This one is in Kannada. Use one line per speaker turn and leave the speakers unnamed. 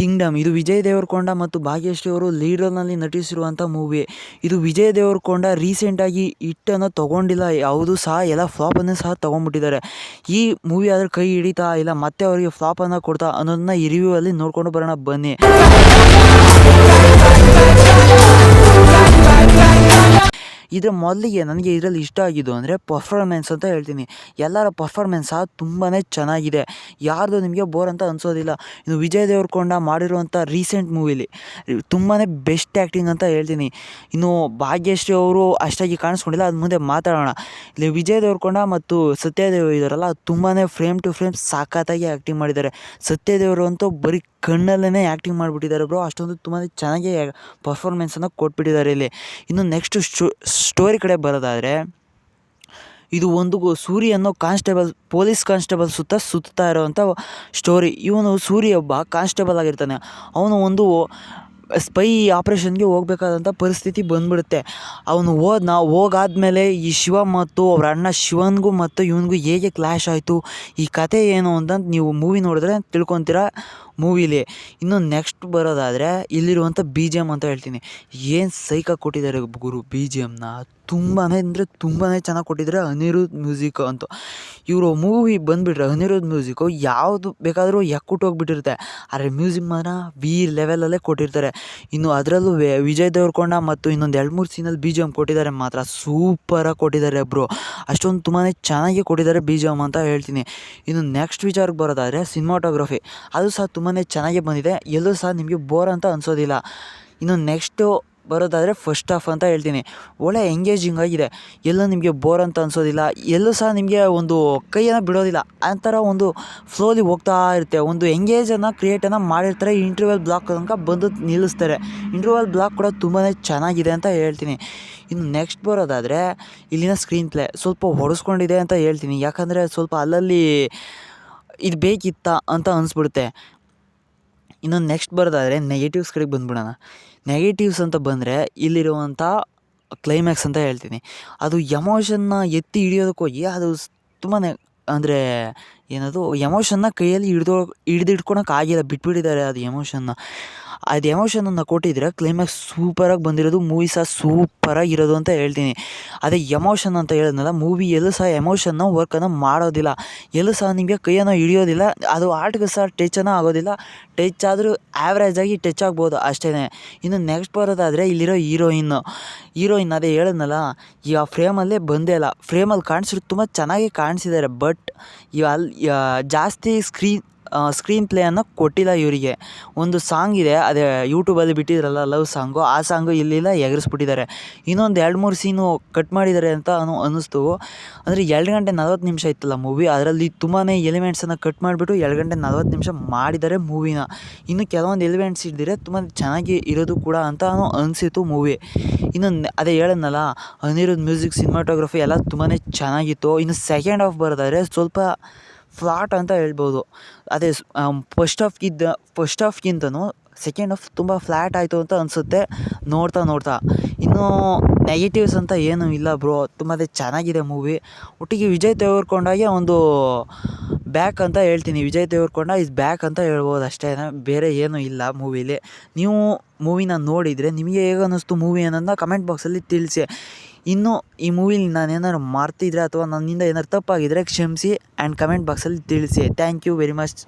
ಕಿಂಗ್ಡಮ್ ಇದು ವಿಜಯ್ ದೇವರಕೊಂಡ ಮತ್ತು ಭಾಗ್ಯಶ್ರೀ ಅವರು ಲೀಡ್ ರೋಲ್ನಲ್ಲಿ ನಟಿಸಿರುವಂಥ ಮೂವಿ. ಇದು ವಿಜಯ್ ದೇವರಕೊಂಡ ರೀಸೆಂಟಾಗಿ ಹಿಟ್ಟನ್ನು ತೊಗೊಂಡಿಲ್ಲ ಯಾವುದೂ ಸಹ, ಎಲ್ಲ ಫ್ಲಾಪನ್ನು ಸಹ ತೊಗೊಂಡ್ಬಿಟ್ಟಿದ್ದಾರೆ. ಈ ಮೂವಿ ಆದರೆ ಕೈ ಹಿಡಿತಾ ಇಲ್ಲ ಮತ್ತೆ ಅವರಿಗೆ ಫ್ಲಾಪನ್ನು ಕೊಡ್ತಾ ಅನ್ನೋದನ್ನ ಈ ರಿವ್ಯೂ ಅಲ್ಲಿ ನೋಡ್ಕೊಂಡು ಬರೋಣ ಬನ್ನಿ. ಇದರ ಮೊದಲಿಗೆ ನನಗೆ ಇದರಲ್ಲಿ ಇಷ್ಟ ಆಗಿದ್ದು ಅಂದರೆ ಪರ್ಫಾರ್ಮೆನ್ಸ್ ಅಂತ ಹೇಳ್ತೀನಿ. ಎಲ್ಲರ ಪರ್ಫಾರ್ಮೆನ್ಸ್ ಸಹ ತುಂಬಾ ಚೆನ್ನಾಗಿದೆ, ಯಾರ್ದು ನಿಮಗೆ ಬೋರ್ ಅಂತ ಅನಿಸೋದಿಲ್ಲ. ಇನ್ನು ವಿಜಯ್ ದೇವರಕೊಂಡ ಮಾಡಿರುವಂಥ ರೀಸೆಂಟ್ ಮೂವಿಲಿ ತುಂಬಾ ಬೆಸ್ಟ್ ಆ್ಯಕ್ಟಿಂಗ್ ಅಂತ ಹೇಳ್ತೀನಿ. ಇನ್ನು ಭಾಗ್ಯಶ್ರೀ ಅವರು ಅಷ್ಟಾಗಿ ಕಾಣಿಸ್ಕೊಂಡಿಲ್ಲ, ಅದು ಮುಂದೆ ಮಾತಾಡೋಣ. ಇಲ್ಲಿ ವಿಜಯ್ ದೇವರಕೊಂಡ ಮತ್ತು ಸತ್ಯದೇವ್ ಇದ್ದಾರಲ್ಲ, ತುಂಬಾ ಫ್ರೇಮ್ ಟು ಫ್ರೇಮ್ ಸಖತ್ತಾಗಿ ಆ್ಯಕ್ಟಿಂಗ್ ಮಾಡಿದ್ದಾರೆ. ಸತ್ಯದೇವರು ಅಂತೂ ಬರೀ ಕಣ್ಣಲ್ಲೇ ಆ್ಯಕ್ಟಿಂಗ್ ಮಾಡಿಬಿಟ್ಟಿದ್ದಾರೆ ಬ್ರೋ, ಅಷ್ಟೊಂದು ತುಂಬಾ ಚೆನ್ನಾಗಿ ಪರ್ಫಾರ್ಮೆನ್ಸನ್ನು ಕೊಟ್ಬಿಟ್ಟಿದ್ದಾರೆ ಇಲ್ಲಿ. ಇನ್ನು ನೆಕ್ಸ್ಟ್ ಸ್ಟೋರಿ ಕಡೆ ಬರೋದಾದರೆ, ಇದು ಒಂದು ಸೂರಿ ಅನ್ನೋ ಕಾನ್ಸ್ಟೇಬಲ್, ಪೊಲೀಸ್ ಕಾನ್ಸ್ಟೇಬಲ್ ಸುತ್ತಾ ಇರೋವಂಥ ಸ್ಟೋರಿ. ಇವನು ಸೂರಿ ಒಬ್ಬ ಕಾನ್ಸ್ಟೇಬಲ್ ಆಗಿರ್ತಾನೆ. ಅವನು ಒಂದು ಸ್ಪೈ ಆಪ್ರೇಷನ್ಗೆ ಹೋಗ್ಬೇಕಾದಂಥ ಪರಿಸ್ಥಿತಿ ಬಂದ್ಬಿಡುತ್ತೆ. ಅವನು ಹೋಗಾದ್ಮೇಲೆ ಈ ಶಿವ ಮತ್ತು ಅವ್ರ ಅಣ್ಣ ಶಿವನ್ಗೂ ಮತ್ತು ಇವನಿಗೂ ಹೇಗೆ ಕ್ಲ್ಯಾಶ್ ಆಯಿತು, ಈ ಕತೆ ಏನು ಅಂತ ನೀವು ಮೂವಿ ನೋಡಿದ್ರೆ ತಿಳ್ಕೊತೀರಾ ಮೂವಿಲಿ. ಇನ್ನು ನೆಕ್ಸ್ಟ್ ಬರೋದಾದರೆ ಇಲ್ಲಿರುವಂಥ BGM ಅಂತ ಹೇಳ್ತೀನಿ. ಏನು ಸೈಕಾಗಿ ಕೊಟ್ಟಿದ್ದಾರೆ ಗುರು BGMನ, ತುಂಬಾ ಅಂದರೆ ತುಂಬಾ ಚೆನ್ನಾಗಿ ಕೊಟ್ಟಿದ್ದಾರೆ. ಅನಿರುದ್ಧ್ ಮ್ಯೂಸಿಕ್ ಅಂತೂ, ಇವರು ಮೂವಿ ಬಂದುಬಿಟ್ರೆ ಅನಿರುದ್ಧ್ ಮ್ಯೂಸಿಕ್ಕು ಯಾವುದು ಬೇಕಾದರೂ ಹೋಗ್ಬಿಟ್ಟಿರುತ್ತೆ. ಆದರೆ ಮ್ಯೂಸಿಕ್ ಮಾತ್ರ ಲೆವೆಲಲ್ಲೇ ಕೊಟ್ಟಿರ್ತಾರೆ. ಇನ್ನು ಅದರಲ್ಲೂ ವಿಜಯ್ ದೇವರಕೊಂಡ ಮತ್ತು ಇನ್ನೊಂದು 2-3 ಸೀನಲ್ಲಿ BGM ಕೊಟ್ಟಿದ್ದಾರೆ, ಮಾತ್ರ ಸೂಪರಾಗಿ ಕೊಟ್ಟಿದ್ದಾರೆ ಬ್ರೋ. ಅಷ್ಟೊಂದು ತುಂಬಾ ಚೆನ್ನಾಗಿ ಕೊಟ್ಟಿದ್ದಾರೆ BGM ಅಂತ ಹೇಳ್ತೀನಿ. ಇನ್ನು ನೆಕ್ಸ್ಟ್ ವಿಚಾರಕ್ಕೆ ಬರೋದಾದರೆ ಸಿನಿಮಾಟೋಗ್ರಫಿ, ಅದು ಸಹ ತುಂಬಾ ಚೆನ್ನಾಗಿ ಬಂದಿದೆ, ಎಲ್ಲೂ ಸಹ ನಿಮಗೆ ಬೋರ್ ಅಂತ ಅನಿಸೋದಿಲ್ಲ. ಇನ್ನು ನೆಕ್ಸ್ಟು ಬರೋದಾದರೆ ಫಸ್ಟ್ ಹಾಫ್ ಅಂತ ಹೇಳ್ತೀನಿ. ಒಳ್ಳೆ ಎಂಗೇಜಿಂಗ್ ಆಗಿದೆ, ಎಲ್ಲೂ ನಿಮಗೆ ಬೋರ್ ಅಂತ ಅನಿಸೋದಿಲ್ಲ, ಎಲ್ಲೂ ಸಹ ನಿಮಗೆ ಒಂದು ಕೈಯನ್ನು ಬಿಡೋದಿಲ್ಲ. ಆ ಥರ ಒಂದು ಫ್ಲೋಲಿ ಹೋಗ್ತಾ ಇರುತ್ತೆ, ಒಂದು ಎಂಗೇಜನ್ನು ಕ್ರಿಯೇಟನ್ನು ಮಾಡಿರ್ತಾರೆ. ಇಂಟರ್ವಲ್ ಬ್ಲಾಕ್ ತನಕ ಬಂದು ನಿಲ್ಲಿಸ್ತಾರೆ. ಇಂಟರ್ವಲ್ ಬ್ಲಾಕ್ ಕೂಡ ತುಂಬಾ ಚೆನ್ನಾಗಿದೆ ಅಂತ ಹೇಳ್ತೀನಿ. ಇನ್ನು ನೆಕ್ಸ್ಟ್ ಬರೋದಾದರೆ ಇಲ್ಲಿನ ಸ್ಕ್ರೀನ್ ಪ್ಲೇ ಸ್ವಲ್ಪ ಹೊಡೆಸ್ಕೊಂಡಿದೆ ಅಂತ ಹೇಳ್ತೀನಿ. ಯಾಕಂದರೆ ಸ್ವಲ್ಪ ಅಲ್ಲಲ್ಲಿ ಇದು ಬೇಕಿತ್ತಾ ಅಂತ ಅನಿಸ್ಬಿಡುತ್ತೆ. ಇನ್ನು ನೆಕ್ಸ್ಟ್ ಬರೋದಾದರೆ ನೆಗೆಟಿವ್ಸ್ ಕಡೆಗೆ ಬಂದ್ಬಿಡೋಣ. ನೆಗೆಟಿವ್ಸ್ ಅಂತ ಬಂದರೆ ಇಲ್ಲಿರುವಂಥ ಕ್ಲೈಮ್ಯಾಕ್ಸ್ ಅಂತ ಹೇಳ್ತೀನಿ. ಅದು ಎಮೋಷನ್ನ ಎತ್ತಿ ಹಿಡಿಯೋದಕ್ಕೆ ಹೋಗಿ ಅದು ತುಂಬಾ ಅಂದರೆ ಏನದು ಎಮೋಷನ್ನ ಕೈಯಲ್ಲಿ ಹಿಡಿದಿಟ್ಕೊಳಕ್ಕಾಗಿಲ್ಲ, ಬಿಟ್ಬಿಟ್ಟಿದ್ದಾರೆ ಅದು ಎಮೋಷನ್ನ. ಅದು ಎಮೋಷನನ್ನು ಕೊಟ್ಟಿದ್ರೆ ಕ್ಲೈಮ್ಯಾಕ್ಸ್ ಸೂಪರಾಗಿ ಬಂದಿರೋದು, ಮೂವಿ ಸಹ ಸೂಪರಾಗಿರೋದು ಅಂತ ಹೇಳ್ತೀನಿ. ಅದೇ ಎಮೋಷನ್ ಅಂತ ಹೇಳಿದ್ನಲ್ಲ, ಮೂವಿ ಎಲ್ಲೂ ಸಹ ಎಮೋಷನ್ನ ವರ್ಕನ್ನು ಮಾಡೋದಿಲ್ಲ, ಎಲ್ಲೂ ಸಹ ನಿಮಗೆ ಕೈಯನ್ನು ಹಿಡಿಯೋದಿಲ್ಲ. ಅದು ಆರ್ಟ್ಗೆ ಸಹ ಟಚನ್ನು ಆಗೋದಿಲ್ಲ, ಟಚ್ ಆದರೂ ಆ್ಯಾವ್ರೇಜಾಗಿ ಟಚ್ ಆಗ್ಬೋದು ಅಷ್ಟೇ. ಇನ್ನು ನೆಕ್ಸ್ಟ್ ಬರೋದಾದರೆ ಇಲ್ಲಿರೋ ಹೀರೋಯಿನ್ ಅದೇ ಹೇಳಿದ್ನಲ್ಲ, ಈ ಫ್ರೇಮಲ್ಲೇ ಬಂದೇ ಇಲ್ಲ. ಫ್ರೇಮಲ್ಲಿ ಕಾಣಿಸಿರೋದು ತುಂಬ ಚೆನ್ನಾಗಿ ಕಾಣಿಸಿದ್ದಾರೆ, ಬಟ್ ಜಾಸ್ತಿ ಸ್ಕ್ರೀನ್ ಪ್ಲೇಯನ್ನು ಕೊಟ್ಟಿಲ್ಲ ಇವರಿಗೆ. ಒಂದು ಸಾಂಗ್ ಇದೆ, ಅದೇ ಯೂಟ್ಯೂಬಲ್ಲಿ ಬಿಟ್ಟಿದ್ರಲ್ಲ ಲವ್ ಸಾಂಗು, ಆ ಸಾಂಗು ಇಲ್ಲಿಲ್ಲ, ಎಗರಿಸ್ಬಿಟ್ಟಿದ್ದಾರೆ. ಇನ್ನೊಂದು 2-3 ಸೀನು ಕಟ್ ಮಾಡಿದ್ದಾರೆ ಅಂತ ಅನ್ನಿಸ್ತು. ಅಂದರೆ 2 ಗಂಟೆ 40 ನಿಮಿಷ ಇತ್ತಲ್ಲ ಮೂವಿ, ಅದರಲ್ಲಿ ತುಂಬಾ ಎಲಿಮೆಂಟ್ಸನ್ನು ಕಟ್ ಮಾಡಿಬಿಟ್ಟು 2 ಗಂಟೆ 40 ನಿಮಿಷ ಮಾಡಿದ್ದಾರೆ ಮೂವಿನ. ಇನ್ನು ಕೆಲವೊಂದು ಎಲಿಮೆಂಟ್ಸ್ ಇದ್ದಿದ್ರೆ ತುಂಬ ಚೆನ್ನಾಗಿ ಇರೋದು ಕೂಡ ಅಂತ ಅನಿಸಿತು ಮೂವಿ. ಇನ್ನು ಅದೇ ಹೇಳಿದ್ನಲ್ಲ, ಅನಿರುದ್ಧ್ ಮ್ಯೂಸಿಕ್, ಸಿನಿಮಾಟೋಗ್ರಫಿ ಎಲ್ಲ ತುಂಬಾ ಚೆನ್ನಾಗಿತ್ತು. ಇನ್ನು ಸೆಕೆಂಡ್ ಹಾಫ್ ಬರೋದಾದರೆ ಸ್ವಲ್ಪ ಫ್ಲಾಟ್ ಅಂತ ಹೇಳ್ಬೋದು. ಅದೇ ಫಸ್ಟ್ ಹಾಫ್ಗಿಂತನೂ ಸೆಕೆಂಡ್ ಹಾಫ್ ತುಂಬ ಫ್ಲ್ಯಾಟ್ ಆಯಿತು ಅಂತ ಅನಿಸುತ್ತೆ ನೋಡ್ತಾ. ಇನ್ನು ನೆಗೆಟಿವ್ಸ್ ಅಂತ ಏನೂ ಇಲ್ಲ ಬ್ರೋ, ತುಂಬಾ ಚೆನ್ನಾಗಿದೆ ಮೂವಿ. ಒಟ್ಟಿಗೆ ವಿಜಯ್ ದೇವರಕೊಂಡಗೆ ಒಂದು ಬ್ಯಾಕ್ ಅಂತ ಹೇಳ್ತೀನಿ. ವಿಜಯ್ ದೇವರಕೊಂಡ ಇಸ್ ಬ್ಯಾಕ್ ಅಂತ ಹೇಳ್ಬೋದು ಅಷ್ಟೇ, ಬೇರೆ ಏನೂ ಇಲ್ಲ ಮೂವಿಲಿ. ನೀವು ಮೂವಿನ ನೋಡಿದರೆ ನಿಮಗೆ ಹೇಗೆ ಅನ್ನಿಸ್ತು ಮೂವಿ ಅನ್ನೋದನ್ನ ಕಮೆಂಟ್ ಬಾಕ್ಸಲ್ಲಿ ತಿಳಿಸಿ. ಇನ್ನು ಈ ಮೂವಿಲಿ ನಾನು ಏನಾದ್ರು ಮಾಡ್ತಿದ್ರೆ ಅಥವಾ ನನ್ನಿಂದ ಏನಾದ್ರು ತಪ್ಪಾಗಿದ್ದರೆ ಕ್ಷಮಿಸಿ ಆ್ಯಂಡ್ ಕಮೆಂಟ್ ಬಾಕ್ಸಲ್ಲಿ ತಿಳಿಸಿ. Thank you very much.